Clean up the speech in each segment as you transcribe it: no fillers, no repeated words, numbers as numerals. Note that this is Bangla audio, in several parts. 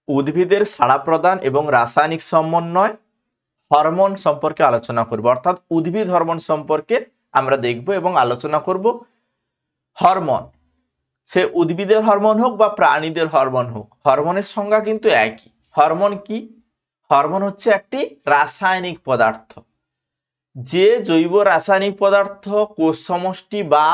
উদ্ভিদের সাড়া প্রদান এবং রাসায়নিক সমন্বয় হরমোন সম্পর্কে আলোচনা করব, অর্থাৎ উদ্ভিদ হরমোন সম্পর্কে আমরা দেখব এবং আলোচনা করব। হরমোন, সে উদ্ভিদের হরমোন হোক বা প্রাণীদের হরমোন হোক, হরমোনের সংজ্ঞা কিন্তু একই। হরমোন কি? হরমোন হচ্ছে একটি রাসায়নিক পদার্থ, যে জৈব রাসায়নিক পদার্থ কোষ সমষ্টি বা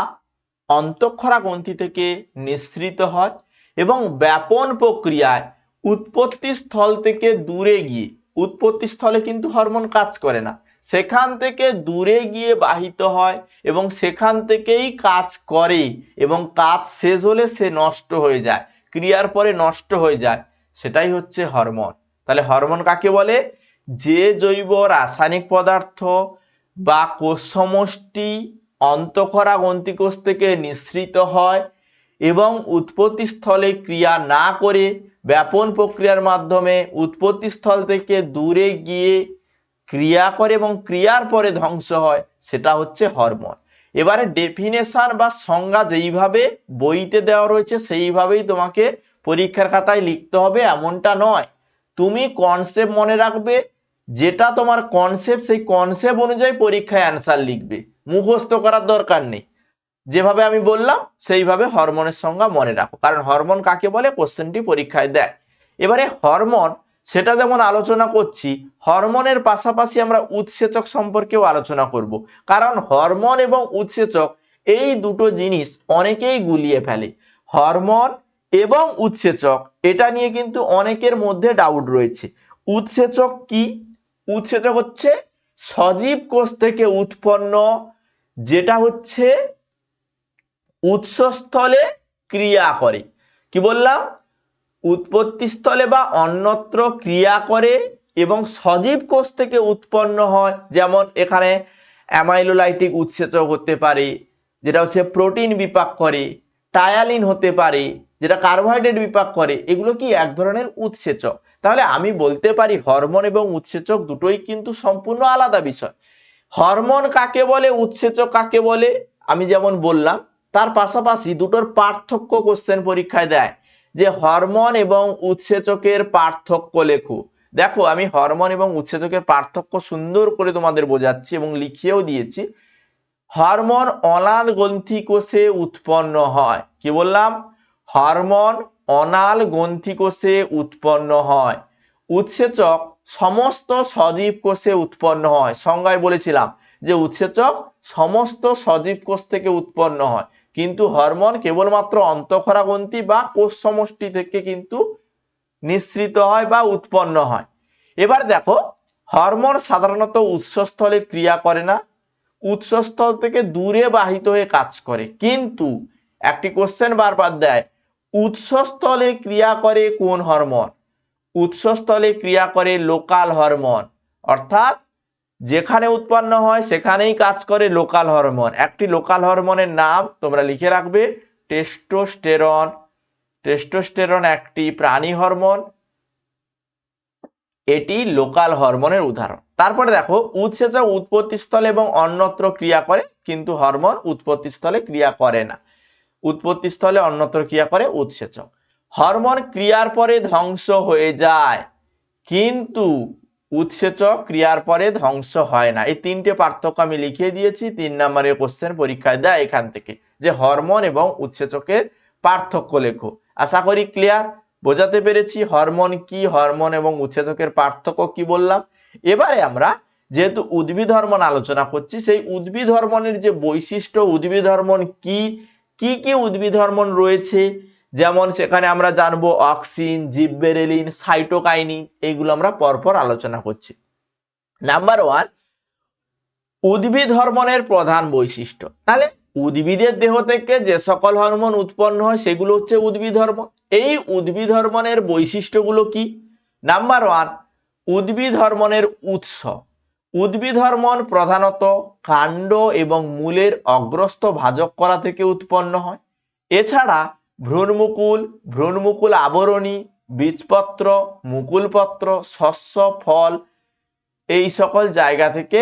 অন্তঃক্ষরা গ্রন্থি থেকে নিঃসৃত হয় এবং ব্যাপন প্রক্রিয়ায় উৎপত্তি স্থল থেকে দূরে গিয়ে, উৎপত্তি স্থলে কিন্তু হরমোন কাজ করে না, সেখান থেকে দূরে গিয়ে বাহিত হয় এবং সেখান থেকেই কাজ করে এবং কাজ শেষ হলে সে নষ্ট হয়ে যায়, ক্রিয়ার পরে নষ্ট হয়ে যায়, সেটাই হচ্ছে হরমোন। তাহলে হরমোন কাকে বলে? যে জৈব রাসায়নিক পদার্থ বা কোষ সমষ্টি অন্তঃক্ষরা গ্রন্থিকোষ থেকে নিঃসৃত হয় এবং উৎপত্তি স্থলে ক্রিয়া না করে ব্যাপন প্রক্রিয়ার মাধ্যমে উৎপত্তি স্থল থেকে দূরে গিয়ে ক্রিয়া করে এবং ক্রিয়ার পরে ধ্বংস হয়, সেটা হচ্ছে হরমোন। এবারে ডেফিনেশন বা সংজ্ঞা যেইভাবে বইতে দেওয়া রয়েছে সেইভাবেই তোমাকে পরীক্ষার খাতায় লিখতে হবে এমনটা নয়। তুমি কনসেপ্ট মনে রাখবে, যেটা তোমার কনসেপ্ট সেই কনসেপ্ট অনুযায়ী পরীক্ষায় অ্যান্সার লিখবে, মুখস্থ করার দরকার নেই। যেভাবে আমি বললাম সেইভাবে হরমোনের সংজ্ঞা মনে রাখো, কারণ হরমোন কাকে বলে কোশ্চেনটি পরীক্ষায় দেয়। এবারে হরমোন সেটা যেমন আলোচনা করছি, হরমোনের পাশাপাশি আমরা উৎসেচক সম্পর্কেও আলোচনা করব, কারণ হরমোন এবং উৎসেচক এই দুটো জিনিস অনেকেই গুলিয়ে ফেলে। হরমোন এবং উৎসেচক এটা নিয়ে কিন্তু অনেকের মধ্যে ডাউট রয়েছে। উৎসেচক কি? উৎসেচক হচ্ছে সজীব কোষ থেকে উৎপন্ন, যেটা হচ্ছে উৎসস্থলে ক্রিয়া করে। কি বললাম? উৎপত্তি স্থলে বা অন্যত্র ক্রিয়া করে এবং সজীব কোষ থেকে উৎপন্ন হয়, যেমন এখানে অ্যামাইলোলাইটিক উৎসেচক হতে পারে, যেটা হচ্ছে প্রোটিন বিপাক করে, টায়ালিন হতে পারে যেটা কার্বোহাইড্রেট বিপাক করে, এগুলো কি এক ধরনের উৎসেচক। তাহলে আমি বলতে পারি হরমোন এবং উৎসেচক দুটোই কিন্তু সম্পূর্ণ আলাদা বিষয়। হরমোন কাকে বলে, উৎসেচক কাকে বলে, আমি যেমন বললাম, তার পাশাপাশি দুটোর পার্থক্য কোশ্চেন পরীক্ষায় দেয়, যে হরমোন এবং উৎসেচকের পার্থক্য লেখো। দেখো আমি হরমোন এবং উৎসেচকের পার্থক্য সুন্দর করে তোমাদের বোঝাচ্ছি এবং লিখিয়েও দিয়েছি। হরমোন অনাল গ্রন্থি কোষে উৎপন্ন হয়। কি বললাম? হরমোন অনাল গ্রন্থি কোষে উৎপন্ন হয়। উৎসেচক সমস্ত সজীব কোষে উৎপন্ন হয়। সংজ্ঞায় বলেছিলাম যে উৎসেচক সমস্ত সজীব কোষ থেকে উৎপন্ন হয়, কিন্তু হরমোন কেবলমাত্র অন্তঃক্ষরা গ্রন্থি বা কোষ সমষ্টি থেকে কিন্তু নিঃসৃত হয় বা উৎপন্ন হয়। এবার দেখো, হরমোন সাধারণত উৎসস্থলে ক্রিয়া করে না, উৎসস্থল থেকে দূরে বাহিত হয়ে কাজ করে। কিন্তু একটি কোশ্চেন বারবার দেয়, উৎসস্থলে ক্রিয়া করে কোন হরমোন? উৎসস্থলে ক্রিয়া করে লোকাল হরমোন, অর্থাৎ যেখানে উৎপন্ন হয় সেখানেই কাজ করে লোকাল হরমোন। একটি লোকাল হরমোনের নাম তোমরা লিখে রাখবে, টেস্টোস্টেরন। টেস্টোস্টেরন একটি প্রাণী হরমোন, এটি লোকাল হরমোনের উদাহরণ। তারপরে দেখো, উৎসেচক উৎপত্তি স্থলে এবং অন্যত্র ক্রিয়া করে, কিন্তু হরমোন উৎপত্তি স্থলে ক্রিয়া করে না। উৎপত্তি স্থলে অন্যত্র ক্রিয়া করে উৎসেচক। হরমোন ক্রিয়ার পরে ধ্বংস হয়ে যায়, কিন্তু উৎসেচক ক্রিয়ার পরে ধ্বংস হয় না। এই তিনটে পার্থক্য আমি লিখিয়ে দিয়েছি, 3 নম্বরের কোশ্চেন পরীক্ষায় দেয় এখান থেকে, যে হরমোন এবং উৎসেচকের পার্থক্য লেখো। আশা করি ক্লিয়ার, বোঝাতে পেরেছি হরমোন কি, হরমোন এবং উৎসেচকের পার্থক্য কি বললাম। এবারে আমরা যেহেতু উদ্ভিদ হরমোন আলোচনা করছি, সেই উদ্ভিদ হরমোনের যে বৈশিষ্ট্য, উদ্ভিদ হরমোন কি কি উদ্ভিদ হরমোন রয়েছে, যেমন সেখানে আমরা জানবো অক্সিন, জিববেরেলিন, সাইটোকাইনিন, এইগুলো আমরা পরপর আলোচনা করছি। নাম্বার 1, উদ্ভিদ হরমোনের প্রধান বৈশিষ্ট্য। তাহলে উদ্ভিদের দেহ থেকে যে সকল হরমোন উৎপন্ন হয় সেগুলো হচ্ছে উদ্ভিদ হরমোন। এই উদ্ভিদ হরমোনের বৈশিষ্ট্যগুলো কি? নাম্বার 1, উদ্ভিদ হরমোনের উৎস। উদ্ভিদ হরমোন প্রধানত কাণ্ড এবং মূলের অগ্রস্থ ভাজক কলা থেকে উৎপন্ন হয়। এছাড়া ভ্রূণমুকুল, ভ্রূণমুকুল আবরণী, বীজপত্র, মুকুলপত্র, শস্য, ফল, এই সকল জায়গা থেকে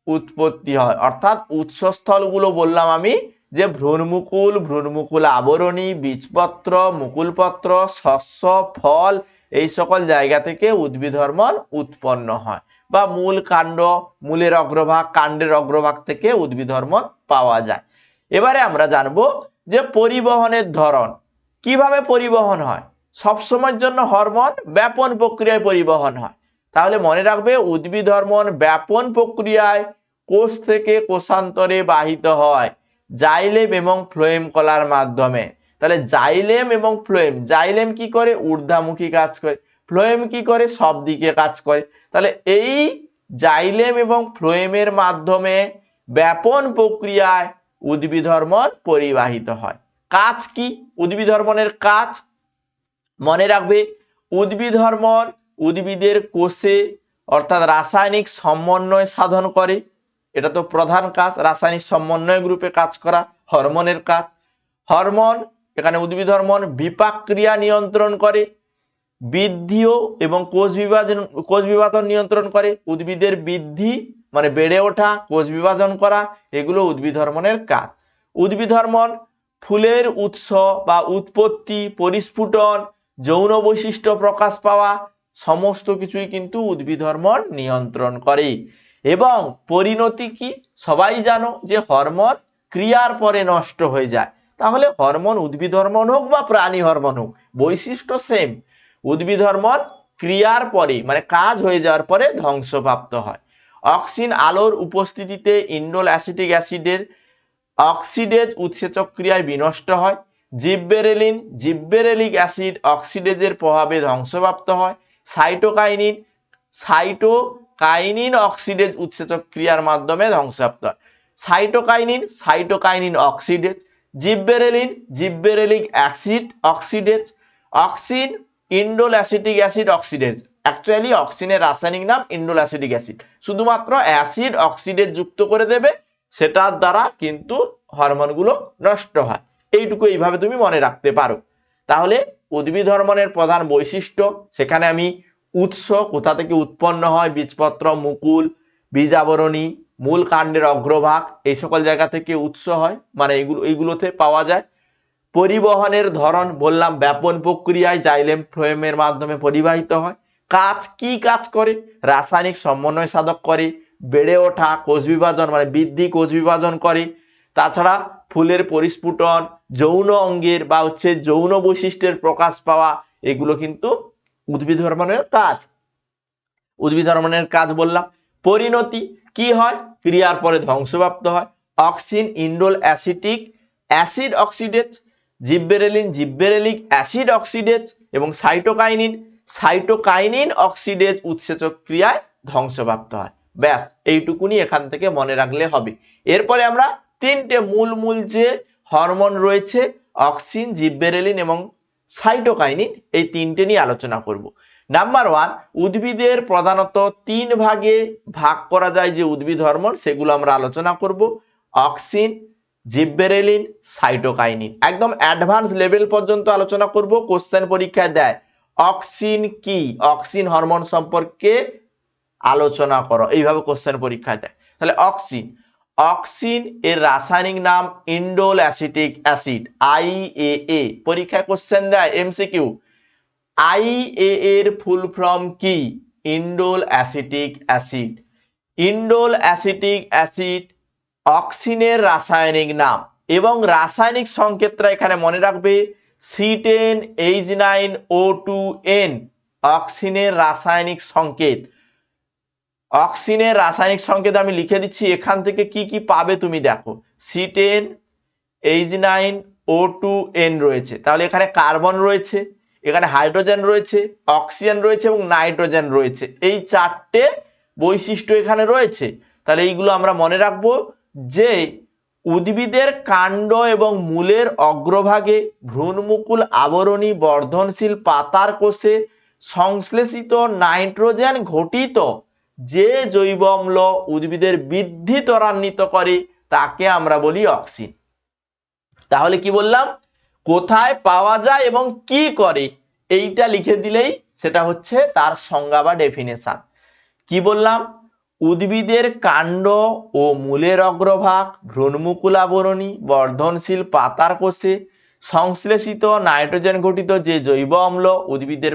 উৎপত্তি হয়। অর্থাৎ উৎসস্থলগুলো বললাম আমি, যে ভ্রূণমুকুল, ভ্রূণমুকুল আবরণী, বীজপত্র, মুকুলপত্র, শস্য, ফল, এই সকল জায়গা থেকে উদ্ভিদ হরমোন উৎপন্ন হয়, বা মূল কাণ্ড, মূলের অগ্রভাগ, কাণ্ডের অগ্রভাগ থেকে উদ্ভিদ হরমোন পাওয়া যায়। এবারে আমরা জানবো যে পরিবহনের ধরন, কিভাবে পরিবহন হয়। সবসময়ের জন্য হরমোন ব্যাপন প্রক্রিয়ায় পরিবহন হয়। তাহলে মনে রাখবে উদ্ভিদ হরমোন ব্যাপন প্রক্রিয়ায় কোষ থেকে কোষান্তরে বাহিত হয় জাইলেম এবং ফ্লোয়েম কলার মাধ্যমে। তাহলে জাইলেম এবং ফ্লোয়েম, জাইলেম কি করে? ঊর্ধ্বমুখী কাজ করে, ফ্লোয়েম কি করে? সব দিকে কাজ করে। তাহলে এই জাইলেম এবং ফ্লোয়েমের মাধ্যমে ব্যাপন প্রক্রিয়ায় উদ্ভিদ হরমোন পরিবাহিত হয়। কাজ কি উদ্ভিদ হরমোনের কাজ? মনে রাখবে উদ্ভিদ হরমোন উদ্ভিদের কোষে অর্থাৎ রাসায়নিক সমন্বয় সাধন করে। এটা তো প্রধান কাজ, রাসায়নিক সমন্বয় গ্রুপে কাজ করা হরমোনের কাজ। হরমোন, এখানে উদ্ভিদ হরমোন বিপাক ক্রিয়া নিয়ন্ত্রণ করে, বৃদ্ধিও এবং কোষ বিভাজন নিয়ন্ত্রণ করে। উদ্ভিদের বৃদ্ধি মানে বেড়ে ওঠা, কোষ বিভাজন করা, এগুলো উদ্ভিদ হরমোনের কাজ। উদ্ভিদ হরমোন ফুলের উৎস বা উৎপত্তি, পরিস্ফুটন, যৌন বৈশিষ্ট্য প্রকাশ পাওয়া, সমস্ত কিছুই কিন্তু উদ্ভিদ হরমোন নিয়ন্ত্রণ করে। এবং পরিণতি কি? সবাই জানো যে হরমোন ক্রিয়ার পরে নষ্ট হয়ে যায়। তাহলে হরমোন উদ্ভিদ হরমোন হোক বা প্রাণী হরমোন হোক, বৈশিষ্ট্য সেম। উদ্ভিদ হরমোন ক্রিয়ার পরে মানে কাজ হয়ে যাওয়ার পরে ধ্বংসপ্রাপ্ত হয়। অক্সিন আলোর উপস্থিতিতে ইন্ডোল অ্যাসিটিক অ্যাসিডের অক্সিডেজ উৎসেচক ক্রিয়ায় বিনষ্ট হয়। জিব্বেরেলিক অ্যাসিড অক্সিডেজের প্রভাবে ধ্বংসপ্রাপ্ত হয়। সাইটোকাইনিন অক্সিডেজ উৎসেচক ক্রিয়ার মাধ্যমে ধ্বংসপ্রাপ্ত হয়। Cytokinin oxidase, gibberellic acid oxidase, auxin indole acetic acid oxidase. Actually অক্সিনের রাসায়নিক নাম ইন্ডোল অ্যাসিটিক অ্যাসিড, শুধুমাত্র অ্যাসিড অক্সিডেজ যুক্ত করে দেবে, সেটার দ্বারা কিন্তু হরমোনগুলো নষ্ট হয়। এইটুকু এইভাবে তুমি মনে রাখতে পারো। তাহলে উদ্ভিদ হরমোনের প্রধান বৈশিষ্ট্য, সেখানে আমি উৎস, কোথা থেকে উৎপন্ন হয়, বীজপত্র, মুকুল, বীজাবরণী, মূল কাণ্ডের অগ্রভাগ, এই সকল জায়গা থেকে উৎস হয়, মানে এইগুলোতে পাওয়া যায়। পরিবহনের ধরন বললাম ব্যাপন প্রক্রিয়ায় জাইলেম ফ্লোয়েমের মাধ্যমে পরিবাহিত হয়। কাজ কি কাজ করে? রাসায়নিক সমন্বয় সাধক করে, বেড়ে ওঠা, কোষ বিভাজন মানে বৃদ্ধি, কোষ বিভাজন করে। তাছাড়া ফুলের পরিস্ফুটন, যৌন অঙ্গের বা যৌন বৈশিষ্ট্যের প্রকাশ পাওয়া, এগুলো কিন্তু উদ্ভিদ হরমোনের কাজ। উদ্ভিদ হরমোনের কাজ বললাম। পরিণতি কি হয়? ক্রিয়ার পরে ধ্বংসপ্রাপ্ত হয়। Auxin indole acetic acid oxidase, gibberellic acid oxidase এবং সাইটোকাইনিন অক্সিডেজ উৎসেচক ক্রিয়ায় ধ্বংসপ্রাপ্ত হয়। ব্যাস, এইটুকুনি এখান থেকে মনে রাখলে হবে। এরপরে আমরা তিনটে মূল যে হরমোন রয়েছে, অক্সিন, জিব্বেরেলিন এবং সাইটোকাইনিন, এই তিনটে নিয়ে আলোচনা করব। নাম্বার 1, উদ্ভিদের প্রধানত 3 ভাগে ভাগ করা যায় যে উদ্ভিদ হরমোন, সেগুলো আমরা আলোচনা করব। অক্সিন, জিব্বেরেলিন, সাইটোকাইনিন, একদম অ্যাডভান্স লেভেল পর্যন্ত আলোচনা করব। কোশ্চেন পরীক্ষায় দেয় অক্সিন কি, অক্সিন হরমোন সম্পর্কে আলোচনা করো, এইভাবে কোশ্চেন পরীক্ষায় দেয়। তাহলে অক্সিন এর রাসায়নিক নাম ইন্ডোল অ্যাসিটিক অ্যাসিড, IAA। পরীক্ষায় কোশ্চেন দেয় MCQ, IAA এর ফুল ফর্ম কি? Indole acetic acid. Indole acetic acid অক্সিনের রাসায়নিক নাম এবং রাসায়নিক সংকেতটা এখানে মনে রাখবে C10H9O2N, অক্সিনের রাসায়নিক সংকেত। অক্সিনের রাসায়নিক সংকেত আমি লিখে দিচ্ছি, এখান থেকে কি কি পাবে তুমি দেখো। C10H9O2N রয়েছে, তাহলে এখানে কার্বন রয়েছে, এখানে হাইড্রোজেন রয়েছে, অক্সিজেন রয়েছে এবং নাইট্রোজেন রয়েছে। এই 4টে বৈশিষ্ট্য এখানে রয়েছে। তাহলে এইগুলো আমরা মনে রাখবো যে উদ্ভিদের কাণ্ড এবং মূলের অগ্রভাগে ভ্রূণমুকুল আবরণী বর্ধনশীল পাতার কোষে সংশ্লেষিত নাইট্রোজেন ঘটিত যে জৈব অম্ল উদ্ভিদের বৃদ্ধি ত্বরান্বিত করে তাকে আমরা বলি অক্সিন। তাহলে কি বললাম? কোথায় পাওয়া যায় এবং কি করে, এইটা লিখে দিলেই সেটা হচ্ছে তার সংজ্ঞা বা ডেফিনেশন। কি বললাম? উদ্ভিদের কাণ্ড ও মূলের অগ্রভাগ ভ্রূণমুকুল আবরণী বর্ধনশীল পাতার কোষে সংশ্লেষিত নাইট্রোজেন ঘটিত যে জৈব অম্ল উদ্ভিদের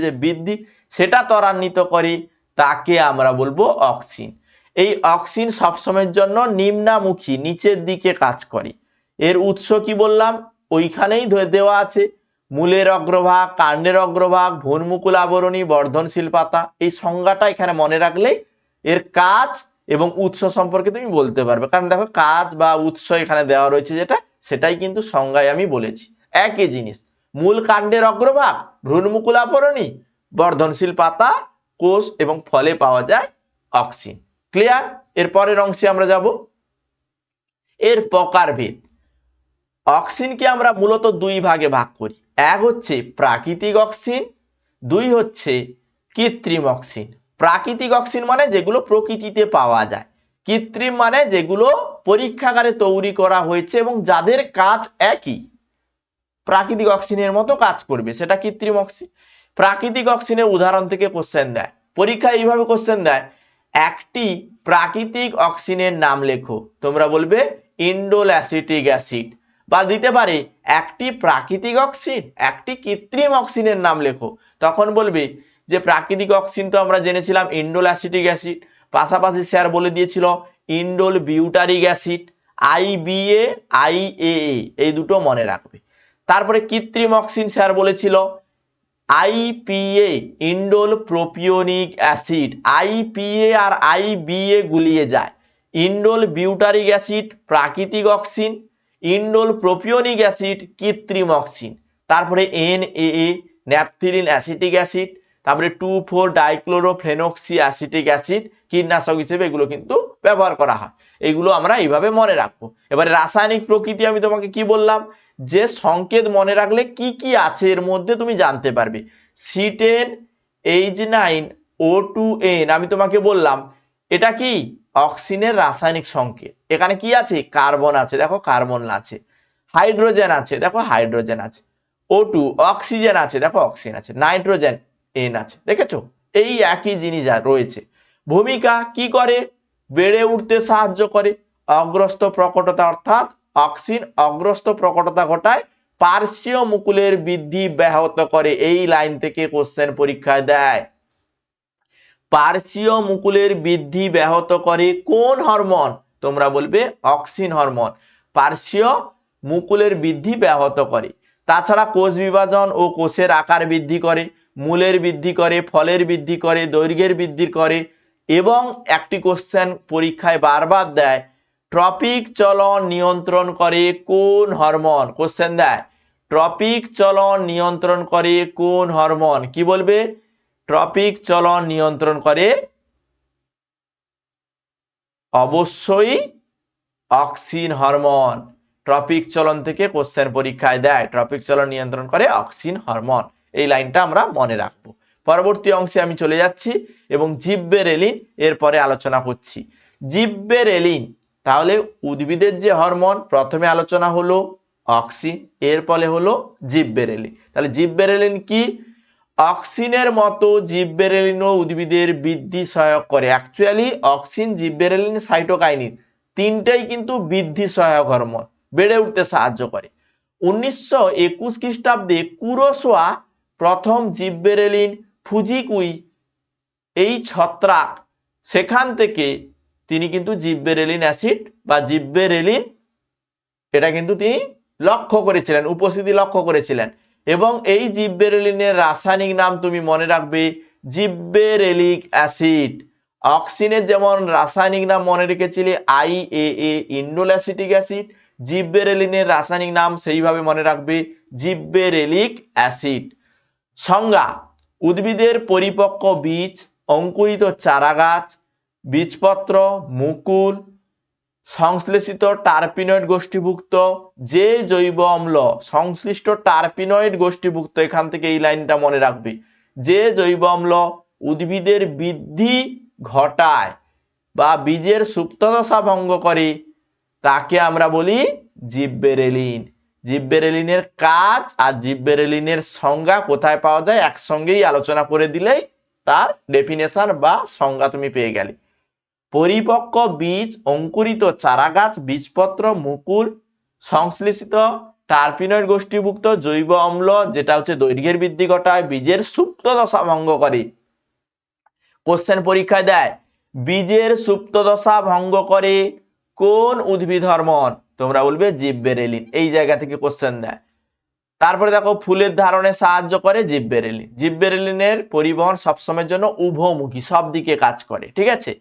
যে বৃদ্ধি সেটা ত্বরান্বিত করে তাকে আমরা বলবো অক্সিন। এই অক্সিন সবসময়ের জন্য নিম্নামুখী, নিচের দিকে কাজ করে। এর উৎস কি বললাম, ওইখানেই দেওয়া আছে, মূলের অগ্রভাগ, কাণ্ডের অগ্রভাগ, ভ্রূণমুকুল আবরণী, বর্ধনশীল পাতা। এই সংজ্ঞাটা এখানে মনে রাখলেই এর কাজ এবং উৎস সম্পর্কে তুমি বলতে পারবে। কারণ দেখো কাজ বা উৎস এখানে দেওয়া রয়েছে যেটা, সেটাই কিন্তু সংজ্ঞায় আমি বলেছি। একই জিনিস, মূল কাণ্ডের অগ্রভাগ, ভ্রূণমুকুল আবরণী, বর্ধনশীল পাতা, কোষ এবং ফলে পাওয়া যায় অক্সিন। ক্লিয়ার? এর পরের অংশে আমরা যাব। এর প্রকারভেদ। অক্সিনকে আমরা মূলত দুই ভাগে ভাগ করি। এক হচ্ছে প্রাকৃতিক অক্সিন, দুই হচ্ছে কৃত্রিম অক্সিন। প্রাকৃতিক অক্সিন মানে যেগুলো প্রকৃতিতে পাওয়া যায়, কৃত্রিম মানে যেগুলো পরীক্ষাগারে তৈরি করা হয়েছে এবং যাদের কাজ একই, প্রাকৃতিক অক্সিনের মতো কাজ করবে, সেটা কৃত্রিম অক্সিন। প্রাকৃতিক অক্সিনের উদাহরণ থেকে কোশ্চেন দেয়, পরীক্ষায় এইভাবে কোশ্চেন দেয়, একটি প্রাকৃতিক অক্সিনের নাম লেখো। তোমরা বলবে ইন্ডোল অ্যাসিটিক অ্যাসিড, বা দিতে পারে একটি প্রাকৃতিক অক্সিন, একটি কৃত্রিম অক্সিনের নাম লেখো। তখন বলবে যে প্রাকৃতিক অক্সিন তো আমরা জেনেছিলাম ইন্ডোল অ্যাসিটিক অ্যাসিড, পাশাপাশি স্যার বলে দিয়েছিল indole butyric acid, IBA IAA, এই দুটো মনে রাখবে। তারপরে কৃত্রিম অক্সিন স্যার বলেছিল IPA indole propionic acid, IPA আর IBA গুলিয়ে যায়। ইন্ডোল বিউটারিক অ্যাসিড প্রাকৃতিক অক্সিন, ইন্ডোল প্রোপিওনিক অ্যাসিড কৃত্রিম অক্সিন। তারপরে NAA ন্যাপথিলিন অ্যাসিটিক অ্যাসিড, তারপরে 2,4-ডাইক্লোরোফেনক্সি অ্যাসিটিক অ্যাসিড কীটনাশক হিসেবে এগুলো কিন্তু ব্যবহার করা হয়। এগুলো আমরা এইভাবে মনে রাখবো। এবারে রাসায়নিক প্রকৃতি আমি তোমাকে কি বললাম, যে সংকেত মনে রাখলে কি কি আছে এর মধ্যে তুমি জানতে পারবে। C10 H9 O2N আমি তোমাকে বললাম এটা কি অক্সিনের রাসায়নিক সংকেত। এখানে কি আছে, কার্বন আছে, দেখো কার্বন আছে, হাইড্রোজেন আছে, দেখো হাইড্রোজেন আছে, O2 অক্সিজেন আছে, দেখো অক্সিজেন আছে, নাইট্রোজেন N আছে, দেখেছো? এই একই জিনিস রয়েছে। ভূমিকা কি করে, বেড়ে উঠতে সাহায্য করে, অগ্রস্ত প্রকটতা অর্থাৎ অক্সিন অগ্রস্ত প্রকটতা ঘটায়, পার্শ্বীয় মুকুলের বৃদ্ধি ব্যাহত করে। এই লাইন থেকে কোশ্চেন পরীক্ষায় দেয়। পার্শ্বীয় মুকুলের বৃদ্ধি ব্যাহত করে কোন হরমোন, তোমরা বলবে অক্সিন হরমোন পার্শ্বীয় মুকুলের বৃদ্ধি ব্যাহত করে। তাছাড়া কোষ বিভাজন ও কোষের আকার বৃদ্ধি করে, মূলের বৃদ্ধি করে, ফলের বৃদ্ধি করে, দৈর্ঘ্যের বৃদ্ধি করে। এবং একটি কোশ্চেন পরীক্ষায় বারবার দেয়, ট্রপিক চলন নিয়ন্ত্রণ করে কোন হরমোন, কোশ্চেন দেয় ট্রপিক চলন নিয়ন্ত্রণ করে কোন হরমোন, কি বলবে, ট্রপিক চলন নিয়ন্ত্রণ করে অবশ্যই অক্সিন হরমোন। ট্রপিক চলন থেকে কোশ্চেন পরীক্ষায় দেয়, ট্রপিক চলন নিয়ন্ত্রণ করে অক্সিন হরমোন। এই লাইনটা আমরা মনে রাখবো। পরবর্তী অংশে আমি চলে যাচ্ছি এবং জিব্বেরেলিন এরপরে আলোচনা করছি। জিব্বেরেলিন তাহলে উদ্ভিদের যে হরমোন, প্রথমে আলোচনা হলো অক্সিন, এরপরে হলো জিব্বেরেলিন। তাহলে জিব্বেরেলিন কি, অক্সিনের মতো জিব্বেরেলিনও উদ্ভিদের বৃদ্ধি সহায়ক করে। অ্যাকচুয়ালি অক্সিন, জিব্বেরেলিন, সাইটোকাইনিন তিনটাই কিন্তু বৃদ্ধি সহায়ক হরমোন, বেড়ে উঠতে সাহায্য করে। 1921 খ্রিস্টাব্দে কুরোসোয়া প্রথম জিব্বেরেলিন ফুজিকুই এই ছত্রাক, সেখান থেকে তিনি কিন্তু জিব্বেরেলিন অ্যাসিড বা জিব্বেরেলিন এটা কিন্তু তিনি লক্ষ্য করেছিলেন, উপস্থিতি লক্ষ্য করেছিলেন। এবং এই জিব্বেরেলিনের রাসায়নিক নাম তুমি মনে রাখবে জিব্বেরেলিক অ্যাসিড। অক্সিনের যেমন রাসায়নিক নাম মনে রেখেছিলে IAA ইন্ডোল অ্যাসিটিক অ্যাসিড, জিব্বেরেলিনের রাসায়নিক নাম সেইভাবে মনে রাখবে জিব্বেরেলিক অ্যাসিড। সংজ্ঞা, উদ্ভিদের পরিপক্ক বীজ, অঙ্কুরিত চারাগাছ, বীজপত্র, মুকুল, সংশ্লেষিত টার্পিনয়েড গোষ্ঠীভুক্ত যে জৈব অম্ল, সংশ্লিষ্ট টার্পিনয়েড গোষ্ঠীভুক্ত, এখান থেকে এই লাইনটা মনে রাখবে, যে জৈব অম্ল উদ্ভিদের বৃদ্ধি ঘটায় বা বীজের সুপ্তদশা ভঙ্গ করে তাকে আমরা বলি জিব্বেরেলিন। জিব্বেরেলিনের কাজ আর জিব্বেরেলিনের সংজ্ঞা কোথায় পাওয়া যায় একসঙ্গেই আলোচনা করে দিলেই তার ডেফিনেশন বা সংজ্ঞা তুমি পেয়ে গেলে। পরিপক্ক বীজ, অঙ্কুরিত চারাগাছ, বীজপত্র, মুকুল, সংশ্লেষিত টার্পিনয়েড গোষ্ঠীভুক্ত জৈব অম্ল যেটা হচ্ছে দৈর্ঘ্যের বৃদ্ধি ঘটায়, বীজের সুপ্ত দশা ভঙ্গ করে। কোশ্চেন পরীক্ষায় দেয় বীজের সুপ্ত দশা ভঙ্গ করে কোন উদ্ভিদ হরমোন? তোমরা বলবে জিববেরেলিন। এই জায়গা থেকে কোশ্চেন দেয়। তারপরে দেখো ফুলের ধারণে সাহায্য করে জিববেরেলিন। জিববেরেলিনের পরিবহন সবসময়ের জন্য উভমুখী, সব দিকে কাজ করে, ঠিক আছে।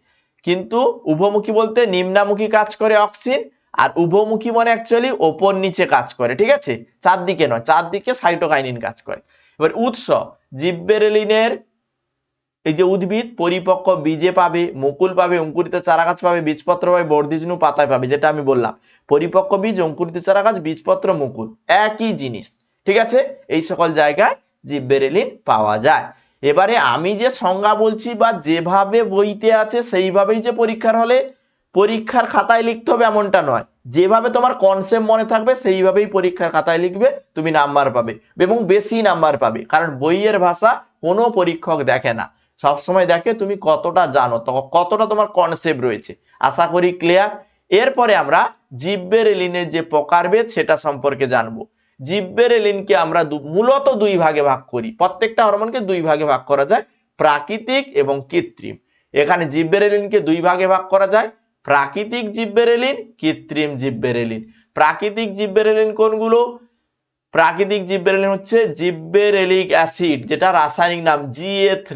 কিন্তু উভমুখী বলতে নিম্নামুখী কাজ করে অক্সিন, আর উভমুখী মানে অ্যাকচুয়ালি ওপর নিচে কাজ করে, ঠিক আছে, চারদিকে নয়, চারদিকে সাইটোকাইনিন কাজ করে। এবার উৎস জিববেরেলিনের, এই যে উদ্ভিদ পরিপক্ক বীজে পাবে, মুকুল পাবে, অঙ্কুরিত চারাগাছ পাবে, বীজপত্র পাবে, বর্ধিষ্ণু পাতায় পাবে, যেটা আমি বললাম পরিপক্ক বীজ, অঙ্কুরিত চারাগাছ, বীজপত্র, মুকুল একই জিনিস, ঠিক আছে। এই সকল জায়গায় জিববেরেলিন পাওয়া যায়। এবারে আমি যে সংজ্ঞা বলছি বা যেভাবে বইতে আছে সেইভাবেই যে পরীক্ষার হলে পরীক্ষার খাতায় লিখতে হবে এমনটা নয়। যেভাবে তোমার কনসেপ্ট মনে থাকবে সেইভাবেই পরীক্ষার খাতায় লিখবে, তুমি নাম্বার পাবে এবং বেশি নাম্বার পাবে। কারণ বইয়ের ভাষা কোনো পরীক্ষক দেখে না, সবসময় দেখে তুমি কতটা জানো, কতটা তোমার কনসেপ্ট রয়েছে। আশা করি ক্লিয়ার। এরপরে আমরা জিববেরেলিনের যে প্রকারভেদ সেটা সম্পর্কে জানবো। জিববেরেলিনকে আমরা মূলত দুই ভাগে ভাগ করি, প্রত্যেকটা হরমোনকে দুই ভাগে ভাগ করা যায়, প্রাকৃতিক এবং কৃত্রিম। এখানে জিববেরেলিনকে দুই ভাগে ভাগ করা যায়, প্রাকৃতিক জিববেরেলিন, কৃত্রিম জিববেরেলিন। প্রাকৃতিক জিববেরেলিন কোনগুলো? প্রাকৃতিক জিববেরেলিন হচ্ছে জিববেরেলিক অ্যাসিড, যেটা রাসায়নিক নাম Ga3।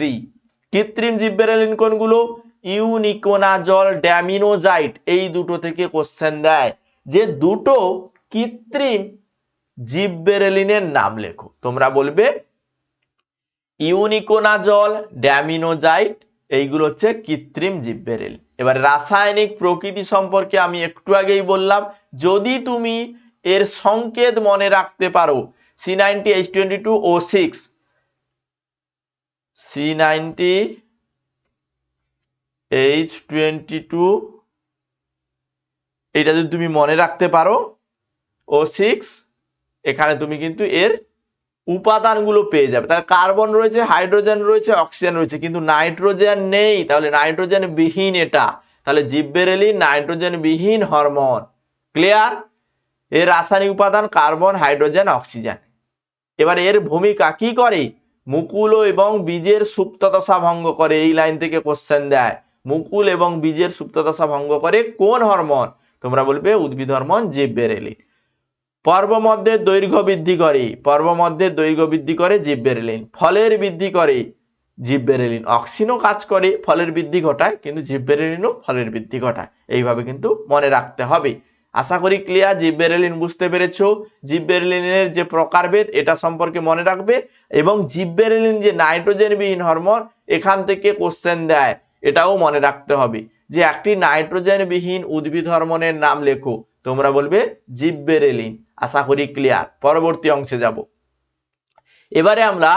কৃত্রিম জিববেরেলিন কোনগুলো? ইউনিকোনাজল, ড্যামিনোজাইট। এই দুটো থেকে কোশ্চেন দেয় যে দুটো কৃত্রিম জিববেরেলিনের নাম লেখো। তোমরা বলবে ইউনিকোনাজল, ড্যামিনোজাইট, এইগুলো হচ্ছে কৃত্রিম জিববেরেলিন। এবার রাসায়নিক প্রকৃতি সম্পর্কে আমি একটু আগেই বললাম, যদি তুমি এর সংকেত মনে রাখতে পারো C90H22O6, C90H22, এটা যদি তুমি মনে রাখতে পারো O6, এখানে তুমি কিন্তু এর উপাদানগুলো পেয়ে যাবে। তাহলে কার্বন রয়েছে, হাইড্রোজেন রয়েছে, অক্সিজেন রয়েছে, কিন্তু নাইট্রোজেন নেই, তাহলে নাইট্রোজেন বিহীন এটা। তাহলে জিববেরেলিন নাইট্রোজেন বিহীন হরমোন। ক্লিয়ার? এর রাসায়নিক উপাদান কার্বন, হাইড্রোজেন, অক্সিজেন। এবার এর ভূমিকা কি করে? মুকুল এবং বীজের সুপ্তদশা ভঙ্গ করে। এই লাইন থেকে কোশ্চেন দেয়, মুকুল এবং বীজের সুপ্তদশা ভঙ্গ করে কোন হরমোন? তোমরা বলবে উদ্ভিদ হরমোন জিববেরেলিন। পর্বমধ্যের দৈর্ঘ্য বৃদ্ধি করে, পর্বমধ্যের দৈর্ঘ্য বৃদ্ধি করে জিববেরেলিন। ফলের বৃদ্ধি করে জিববেরেলিন। অক্সিনও কাজ করে, ফলের বৃদ্ধি ঘটায়, কিন্তু জিববেরেলিনও ফলের বৃদ্ধি ঘটায়। এইভাবে কিন্তু মনে রাখতে হবে। আশা করি ক্লিয়ার। জিববেরেলিন বুঝতে পেরেছো। জিববেরেলিনের যে প্রকারভেদ এটা সম্পর্কে মনে রাখবে, এবং জিববেরেলিন যে নাইট্রোজেন বিহীন হরমোন, এখান থেকে কোশ্চেন দেয়, এটাও মনে রাখতে হবে যে একটি নাইট্রোজেন বিহীন উদ্ভিদ হরমোনের নাম লেখো। তোমরা বলবে জিববেরেলিন। আশা করি ক্লিয়ার। পরবর্তী অংশে যাব। এবারে আমরা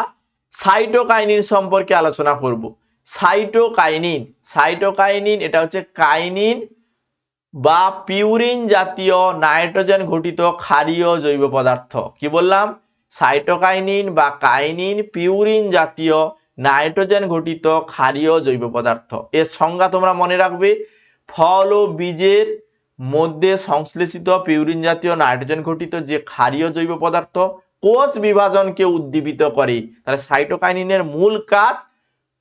সাইটোকাইনিন সম্পর্কে আলোচনা করব। সাইটোকাইনিন, সাইটোকাইনিন এটা হচ্ছে কাইনিন বা পিউরিন জাতীয় নাইট্রোজেন ঘটিত ক্ষারীয় জৈব পদার্থ। কি বললাম? সাইটোকাইনিন বা কাইনিন পিউরিন জাতীয় নাইট্রোজেন ঘটিত ক্ষারীয় জৈব পদার্থ। এর সংজ্ঞা তোমরা মনে রাখবে, ফল ও বীজের মধ্যে সংশ্লেষিত পিউরিন জাতীয় নাইট্রোজেন ঘটিত যে ক্ষারীয় জৈব পদার্থ কোষ বিভাজনকে উদ্দীপিত করে। তাহলে সাইটোকাইনিনের মূল কাজ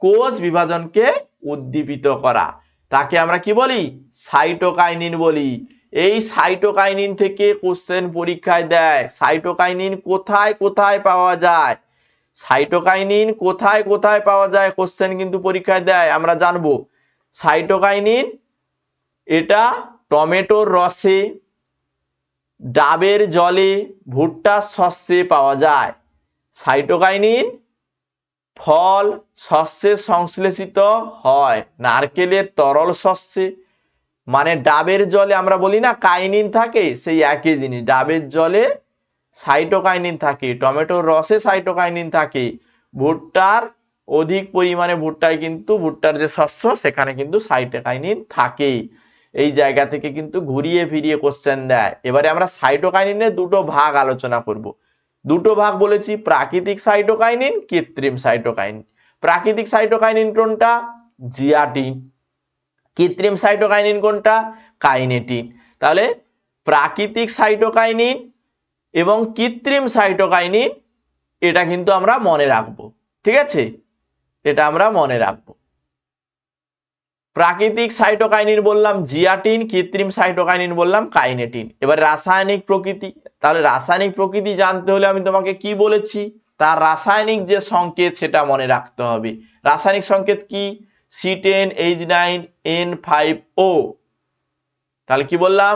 কোষ বিভাজনকে উদ্দীপিত করা। তাকে আমরা কি বলি? সাইটোকাইনিন বলি। এই সাইটোকাইনিন থেকে কোশ্চেন পরীক্ষায় দেয়, সাইটোকাইনিন কোথায় কোথায় পাওয়া যায়, সাইটোকাইনিন কোথায় কোথায় পাওয়া যায় কোশ্চেন কিন্তু পরীক্ষায় দেয়। আমরা জানবো সাইটোকাইনিন এটা টমেটোর রসে, ডাবের জলে, ভুট্টার শস্যে পাওয়া যায়। সাইটোকাইনিন ফল শস্যে সংশ্লেষিত হয়, নারকেলের তরল শস্যে, মানে ডাবের জলে আমরা বলি না কাইনিন থাকে, সেই একই জিনিস। ডাবের জলে সাইটোকাইনিন থাকে, টমেটোর রসে সাইটোকাইনিন থাকে, ভুট্টার অধিক পরিমাণে ভুট্টায় কিন্তু ভুট্টার যে শস্য সেখানে কিন্তু সাইটোকাইনিন থাকে। এই জায়গা থেকে কিন্তু ঘুরিয়ে ফিরিয়ে কোশ্চেন দেয়। এবারে আমরা সাইটোকাইনিনের দুটো ভাগ আলোচনা করব। দুটো ভাগ বলেছি, প্রাকৃতিক সাইটোকাইনিন, কৃত্রিম সাইটোকাইনিন। প্রাকৃতিক সাইটোকাইনিন কোনটা? জিয়াটিন। কৃত্রিম সাইটোকাইনিন কোনটা? কাইনেটিন। তাহলে প্রাকৃতিক সাইটোকাইনিন এবং কৃত্রিম সাইটোকাইনিন, এটা কিন্তু আমরা মনে রাখবো। ঠিক আছে, এটা আমরা মনে রাখবো। প্রাকৃতিক সাইটোকাইনিন বললাম জিয়াটিন, কৃত্রিম সাইটোকাইনিন বললাম কাইনেটিন। এবার রাসায়নিক প্রকৃতি, তাহলে রাসায়নিক প্রকৃতি জানতে হলে আমি তোমাকে কি বলেছি, তার রাসায়নিক যে সংকেত সেটা মনে রাখতে হবে। রাসায়নিক সংকেত কি, C10H9N5O। তাহলে কি বললাম,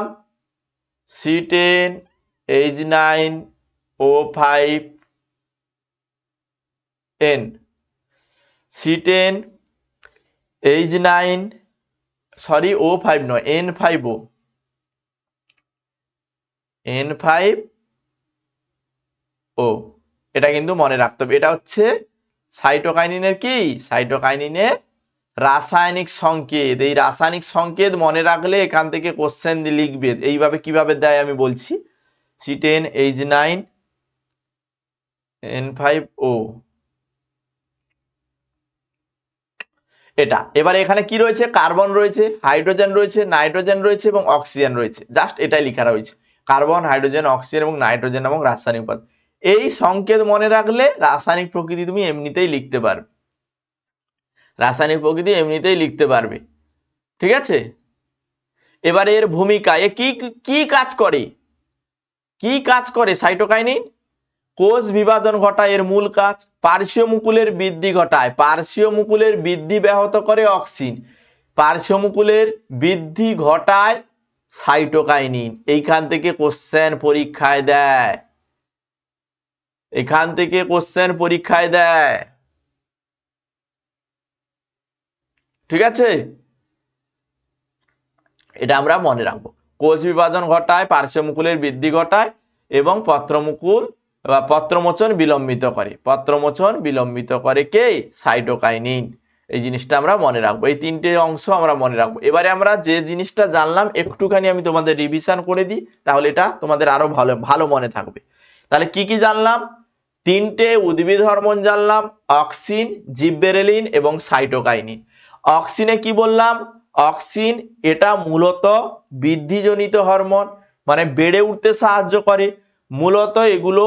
C10H9O5N, C10H9 সরি O5 নয়, N5O, N5O, এটা কিন্তু মনে রাখতে হবে। এটা হচ্ছে সাইটোকাইনিনের কি, সাইটোকাইনিনের রাসায়নিক সংকেত। এই রাসায়নিক সংকেত মনে রাখলে এখান থেকে কোশ্চেন লিখবে। এইভাবে কিভাবে দেয় আমি বলছি, C10H9N5O, এটা। এবারে এখানে কি রয়েছে, কার্বন রয়েছে, হাইড্রোজেন রয়েছে, নাইট্রোজেন রয়েছে এবং অক্সিজেন রয়েছে। জাস্ট এটাই লেখা রয়েছে, কার্বন, হাইড্রোজেন, অক্সিজেন এবং নাইট্রোজেন এবং রাসায়নিক উপাদান। এই সংকেত মনে রাখলে রাসায়নিক প্রকৃতি তুমি এমনিতেই লিখতে পারবে, রাসায়নিক প্রকৃতি এমনিতেই লিখতে পারবে। ঠিক আছে, এবারে এর ভূমিকা, এ কি কি কাজ করে, কি কাজ করে সাইটোকাইনিন, কোষ বিভাজন ঘটায় এর মূল কাজ, পার্শ্বীয় মুকুলের বৃদ্ধি ঘটায়, পার্শ্বীয় মুকুলের বৃদ্ধি ব্যাহত করে অক্সিন, পার্শ্বীয় মুকুলের বৃদ্ধি ঘটায় সাইটোকাইনিন। এইখান থেকে কোশ্চেন পরীক্ষায় দেয়, এখান থেকে কোশ্চেন পরীক্ষায় দেয়। ঠিক আছে, এটা আমরা মনে রাখবো। কোষ বিভাজন ঘটায়, পার্শ্বীয় মুকুলের বৃদ্ধি ঘটায় এবং পত্রমুকুল বা পত্রমোচন বিলম্বিত করে, পত্রমোচন বিলম্বিত করে কে, সাইটোকাইনিন। এই জিনিসটা আমরা মনে রাখবো, এই তিনটে অংশ আমরা মনে রাখবো। এবারে আমরা যে জিনিসটা জানলাম একটুখানি আমি তোমাদের রিভিশন করে দিই, তাহলে এটা তোমাদের আরো ভালো ভালো মনে থাকবে। তাহলে কি কি জানলাম, তিনটে উদ্ভিদ হরমোন জানলাম, অক্সিন, জিববেরেলিন এবং সাইটোকাইনিন। অক্সিনে কি বললাম, অক্সিন এটা মূলত বৃদ্ধিজনিত হরমোন, মানে বেড়ে উঠতে সাহায্য করে। মূলত এগুলো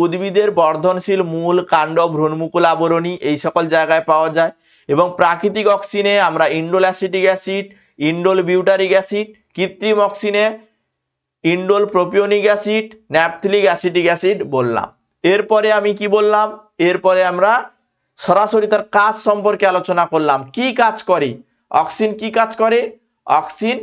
উদ্ভিদের বর্ধনশীল মূল, কাণ্ড, ভ্রূণমুকুল আবরণী এই সকল জায়গায় পাওয়া যায়। এবং প্রাকৃতিক অক্সিনে আমরা indole acetic acid, indole butyric acid, কৃত্রিম অক্সিনে indole propionic acid, naphthalic acetic acid বললাম। এরপরে আমি কি বললাম, এরপরে আমরা সরাসরি তার কাজ সম্পর্কে আলোচনা করলাম। কি কাজ করে অক্সিন, কি কাজ করে অক্সিন,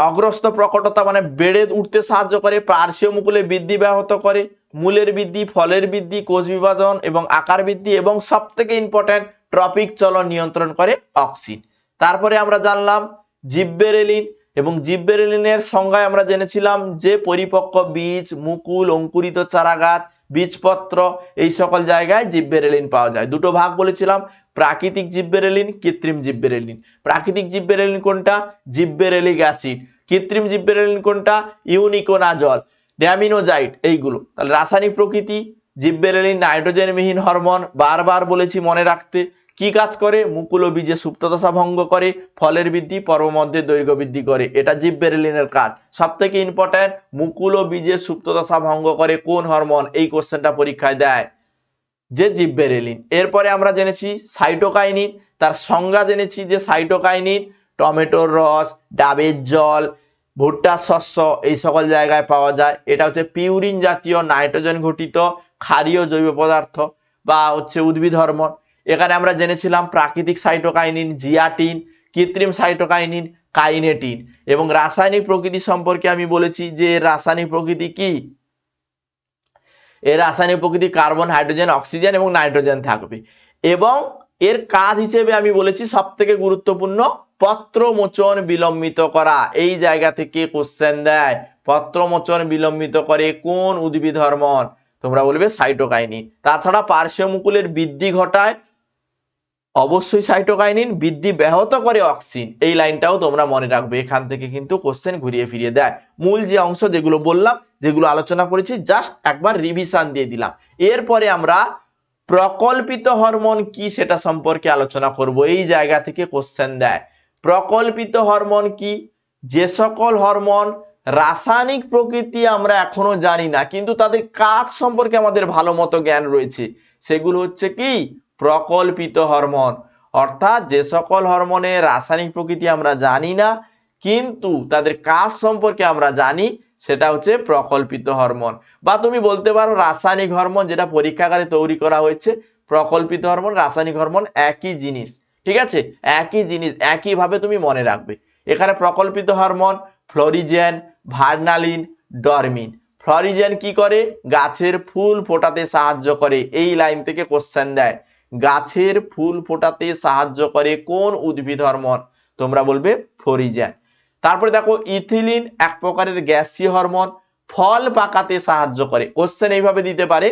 অগ্রস্ত প্রকটতা মানে বেড়ে উঠতে সাহায্য করে, পার্শ্বীয় মুকুলে বৃদ্ধি ব্যাহত করে, মূলের বৃদ্ধি, ফলের বৃদ্ধি, কোষ বিভাজন এবং আকার বৃদ্ধি এবং সবথেকে ইম্পর্টেন্ট ট্রপিক চলন নিয়ন্ত্রণ করে অক্সিন। তারপরে আমরা জানলাম জিববেরেলিন, এবং জিববেরেলিনের সংজ্ঞায় আমরা জেনেছিলাম যে পরিপক্ক বীজ, মুকুল, অঙ্কুরিত চারাগাছ, বীজপত্র এই সকল জায়গায় জিববেরেলিন পাওয়া যায়। দুটো ভাগ বলেছিলাম, প্রাকৃতিক জিববেরেলিন, কৃত্রিম জিববেরেলিন। প্রাকৃতিক জিববেরেলিন কোনটা, জিববেরেলিক অ্যাসিড। কৃত্রিম জিববেরেলিন কোনটা, ইউনিকোনাজল, ড্যামিনোজাইট এইগুলো। তাহলে রাসায়নিক প্রকৃতি, জিববেরেলিন নাইট্রোজেনবিহীন হরমোন, বারবার বলেছি মনে রাখতে। কি কাজ করে, মুকুল ও বীজে সুপ্তদশা ভঙ্গ করে, ফলের বৃদ্ধি, পর্বমধ্যে দৈর্ঘ্য বৃদ্ধি করে, এটা জিববেরেলিনের কাজ। সব থেকে ইম্পর্টেন্ট, মুকুল ও বীজে সুপ্তদশা ভঙ্গ করে কোন হরমোন, এই কোশ্চেনটা পরীক্ষায় দেয়, যে জিববেরেলিন। এরপরে আমরা জেনেছি সাইটোকাইনিন, তার সংজ্ঞা জেনেছি যে সাইটোকাইনিন টমেটোর রস, ডাবের জল, ভুট্টার শস্য এই সকল জায়গায় পাওয়া যায়। এটা হচ্ছে পিউরিন জাতীয় নাইট্রোজেন ঘটিত ক্ষারীয় জৈব পদার্থ বা হচ্ছে উদ্ভিদ হরমোন। এখানে আমরা জেনেছিলাম প্রাকৃতিক সাইটোকাইনিন জিয়াটিন, কৃত্রিম সাইটোকাইনিন কাইনেটিন। এবং রাসায়নিক প্রকৃতি সম্পর্কে আমি বলেছি যে রাসায়নিক প্রকৃতি কি, এর রাসায়নিক প্রকৃতি কার্বন, হাইড্রোজেন, অক্সিজেন এবং নাইট্রোজেন থাকবে। এবং এর কাজ হিসেবে আমি বলেছি সব থেকে গুরুত্বপূর্ণ পত্রমোচন বিলম্বিত করা। এই জায়গা থেকে কোশ্চেন দেয়, পত্রমোচন বিলম্বিত করে কোন উদ্ভিদ হরমোন, তোমরা বলবে সাইটোকাইনিন। তাছাড়া পার্শ্বীয় মুকুলের বৃদ্ধি ঘটায় অবশ্যই সাইটোকাইনিন, বৃদ্ধি ব্যাহত করে অক্সিন। এই লাইনটাও তোমরা মনে রাখবে, এখান থেকে কিন্তু কোশ্চেন ঘুরিয়ে ফিরিয়ে দেয়। মূল যে অংশ যেগুলো বললাম, যেগুলো আলোচনা করেছি, জাস্ট একবার রিভিশন দিয়ে দিলাম। এরপরে আমরা প্রকল্পিত হরমোন কি সেটা সম্পর্কে আলোচনা করব। এই জায়গা থেকে কোশ্চেন দেয়, প্রকল্পিত হরমোন কি, যে সকল হরমোন রাসায়নিক প্রকৃতি আমরা এখনো জানি না, কিন্তু তাদের কাজ সম্পর্কে আমাদের ভালো মতো জ্ঞান রয়েছে। সেগুলো হচ্ছে কি প্রকল্পিত হরমোন। অর্থাৎ যে সকল হরমোনের রাসায়নিক প্রকৃতি আমরা জানি না কিন্তু তাদের কাজ সম্পর্কে আমরা জানি, সেটা হচ্ছে প্রকল্পিত হরমোন। বা তুমি বলতে পারো রাসায়নিক হরমোন, যেটা পরীক্ষাগারে তৈরি করা হয়েছে। প্রকল্পিত হরমোন, রাসায়নিক হরমোন একই জিনিস, ঠিক আছে, একই জিনিস, একই ভাবে তুমি মনে রাখবে। এখানে প্রকল্পিত হরমোন ফ্লোরিজেন, ভার্নালিন, ডরমিন। ফ্লোরিজেন কি করে? গাছের ফুল ফোটাতে সাহায্য করে। এই লাইন থেকে কোশ্চেন দেয়, গাছের ফুল ফোটাতে সাহায্য করে কোন উদ্ভিদ হরমোন? তোমরা বলবে ফ্লোরিজেন। তারপরে দেখো ইথিলিন এক প্রকারের গ্যাসীয় হরমোন, ফল পাকাতে সাহায্য করে। কোশ্চেন এইভাবে দিতে পারে,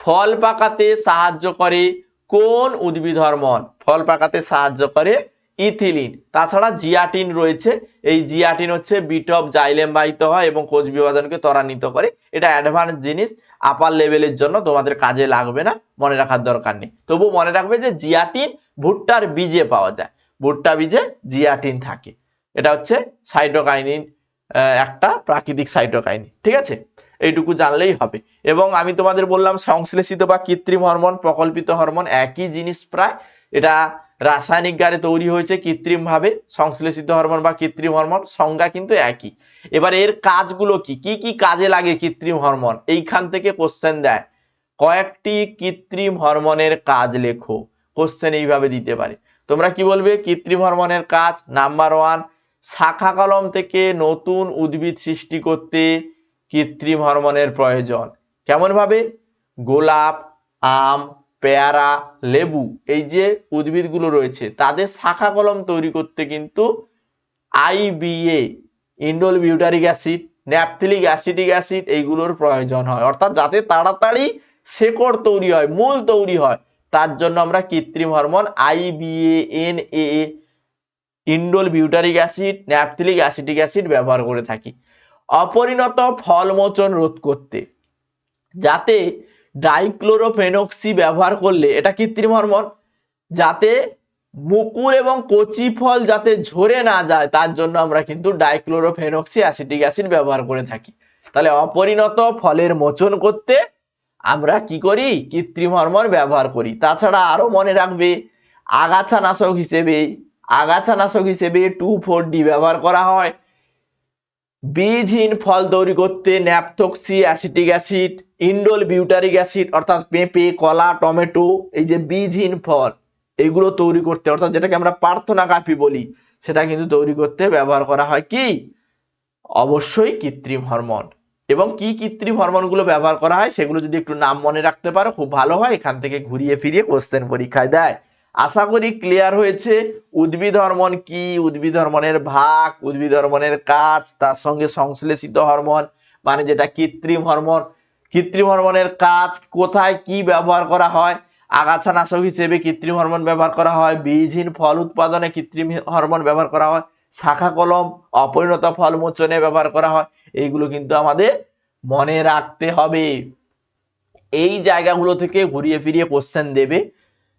ফল পাকাতে সাহায্য করে কোন উদ্ভিদ হরমোন? ফল পাকাতে সাহায্য করে ইথিলিন। তাছাড়া জিয়াটিন রয়েছে, এই জিয়াটিন হচ্ছে বিট অফ জাইলেম বাহিত হয় এবং কোষ বিভাজনকে ত্বরান্বিত করে। এটা অ্যাডভান্স জিনিস, আপার লেভেলের জন্য তোমাদের কাজে লাগবে না, মনে রাখার দরকার নেই। তবু মনে রাখবে যে জিয়াটিন ভুট্টার বীজে পাওয়া যায়, ভুট্টা বীজে জিয়াটিন থাকে। এটা হচ্ছে সাইটোকাইনিন, একটা প্রাকৃতিক সাইটোকাইনিন, ঠিক আছে, এইটুকু জানলেই হবে। এবং আমি তোমাদের বললাম সংশ্লেষিত বা কৃত্রিম হরমোন, প্রকল্পিত হরমোন একই জিনিস প্রায়। এটা রাসায়নিক গারে তৈরি হয়েছে কৃত্রিম ভাবে। সংশ্লেষিত হরমোন বা কৃত্রিম হরমোন সংজ্ঞা কিন্তু একই। এবার এর কাজগুলো কি কি কাজে লাগে কৃত্রিম হরমোন? এইখান থেকে কোশ্চেন দেয়, কয়েকটি কৃত্রিম হরমোনের কাজ লেখো। কোশ্চেন এইভাবে দিতে পারে। তোমরা কি বলবে? কৃত্রিম হরমোনের কাজ নাম্বার 1, শাখা কলম থেকে নতুন উদ্ভিদ সৃষ্টি করতে কৃত্রিম হরমোনের প্রয়োজন। কেমন ভাবে? গোলাপ, আম, পেয়ারা, লেবু, এই যে উদ্ভিদগুলো রয়েছে তাদের শাখা কলম তৈরি করতে কিন্তু IBA, indole butyric acid, naphthalic acetic acid এইগুলোর প্রয়োজন হয়। অর্থাৎ যাতে তাড়াতাড়ি শেকড় তৈরি হয়, মূল তৈরি হয়, তার জন্য আমরা কৃত্রিম hormone IBA NAA, indole butyric acid, naphthalic acetic acid ব্যবহার করে থাকি। অপরিণত ফলমোচন রোধ করতে, যাতে ডাইক্লোরোফেনক্সি ব্যবহার করলে, এটা কৃত্রিম হরমোন, যাতে মুকুল এবং কচি ফল যাতে ঝরে না যায় তার জন্য আমরা কিন্তু ডাইক্লোরোফেনক্সি অ্যাসিটিক অ্যাসিড ব্যবহার করে থাকি। তাহলে অপরিণত ফলের মোচন করতে আমরা কি করি? কৃত্রিম হরমোন ব্যবহার করি। তাছাড়া আরো মনে রাখবে, আগাছানাশক হিসেবে 2,4-D ব্যবহার করা হয়। বীজহীন ফল তৈরি করতে ন্যাপথক্সি acetic acid, indole butyric acid, অর্থাৎ পেঁপে, কলা, টমেটো, এই যে বীজহীন ফল এগুলো তৈরি করতে, অর্থাৎ যেটাকে আমরা প্রার্থনা কাঠি বলি, সেটা কিন্তু তৈরি করতে ব্যবহার করা হয় কি? অবশ্যই কৃত্রিম হরমোন। এবং কি কৃত্রিম হরমোনগুলো ব্যবহার করা হয় সেগুলো যদি একটু নাম মনে রাখতে পারো খুব ভালো হয়, এখান থেকে ঘুরিয়ে ফিরিয়ে কোশ্চেন পরীক্ষায় দেয়। আশা করি ক্লিয়ার হয়েছে উদ্ভিদ হরমোন কি, উদ্ভিদ হরমোনের ভাগ, উদ্ভিদ হরমোনের কাজ, তার সঙ্গে সংশ্লেষিত হরমোন মানে যেটা কৃত্রিম হরমোন, কৃত্রিম হরমোনের কাজ, কোথায় কি ব্যবহার করা হয়। আগাছানাশক হিসেবে কৃত্রিম হরমোন ব্যবহার করা হয়, বীজহীন ফল উৎপাদনে কৃত্রিম হরমোন ব্যবহার করা হয়, শাখা কলম অপরিণত ফল মোচনে ব্যবহার করা হয়। এইগুলো কিন্তু আমাদের মনে রাখতে হবে। এই জায়গাগুলো থেকে ঘুরিয়ে ফিরিয়ে কোশ্চেন দেবে।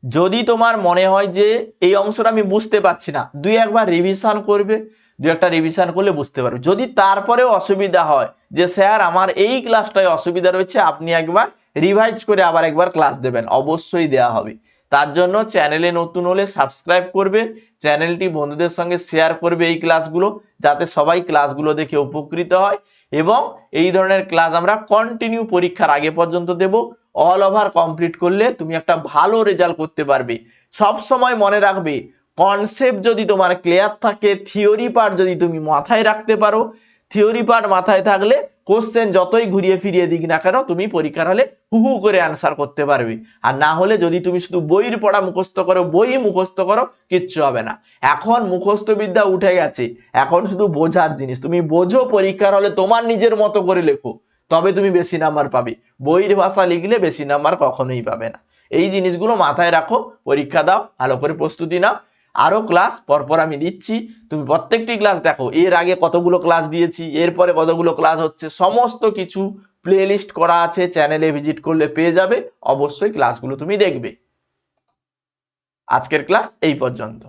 যদি তোমার মনে হয় যে এই অংশটা আমি বুঝতে পারছি না, দুই একবার রিভিশন করবে, দুই একটা রিভিশন করলে বুঝতে পারবে। যদি তারপরেও অসুবিধা হয় যে স্যার আমার এই ক্লাসটায় অসুবিধা রয়েছে, আপনি একবার রিভাইজ করে আবার একবার ক্লাস দেবেন, অবশ্যই দেওয়া হবে। তার জন্য চ্যানেলে নতুন হলে সাবস্ক্রাইব করবে, চ্যানেলটি বন্ধুদের সঙ্গে শেয়ার করবে এই ক্লাসগুলো, যাতে সবাই ক্লাসগুলো দেখে উপকৃত হয়। এবং এই ধরনের ক্লাস আমরা কন্টিনিউ পরীক্ষার আগে পর্যন্ত দেব। অল ওভার কমপ্লিট করলে তুমি একটা ভালো রেজাল্ট করতে পারবে। সব সময় মনে রাখবে, কনসেপ্ট যদি তোমার ক্লিয়ার থাকে, থিওরি পার্ট যদি তুমি মাথায় রাখতে পারো, থিওরি পার্ট মাথায় থাকলে কোশ্চেন যতই ঘুরিয়ে ফিরিয়ে দিক না কেন তুমি পরীক্ষার হলে হুহু করে অ্যান্সার করতে পারবে। আর না হলে যদি তুমি শুধু বইয়ের পড়া মুখস্থ করো, বই মুখস্থ করো, কিচ্ছু হবে না। এখন মুখস্থ বিদ্যা উঠে গেছে, এখন শুধু বোঝার জিনিস। তুমি বোঝো, পরীক্ষার হলে তোমার নিজের মতো করে লেখো, তবে তুমি বেশি নাম্বার পাবে। বইয়ের ভাষা লিখলে বেশি নাম্বার কখনোই পাবে না। এই জিনিসগুলো মাথায় রাখো, পরীক্ষা দাও, ভালো করে প্রস্তুতি নাও। আরো ক্লাস পরপর আমি দিচ্ছি, তুমি প্রত্যেকটি ক্লাস দেখো। এর আগে কতগুলো ক্লাস দিয়েছি, এরপরে কতগুলো ক্লাস হচ্ছে, সমস্ত কিছু প্লেলিস্ট করা আছে, চ্যানেলে ভিজিট করলে পেয়ে যাবে। অবশ্যই ক্লাসগুলো তুমি দেখবে। আজকের ক্লাস এই পর্যন্ত।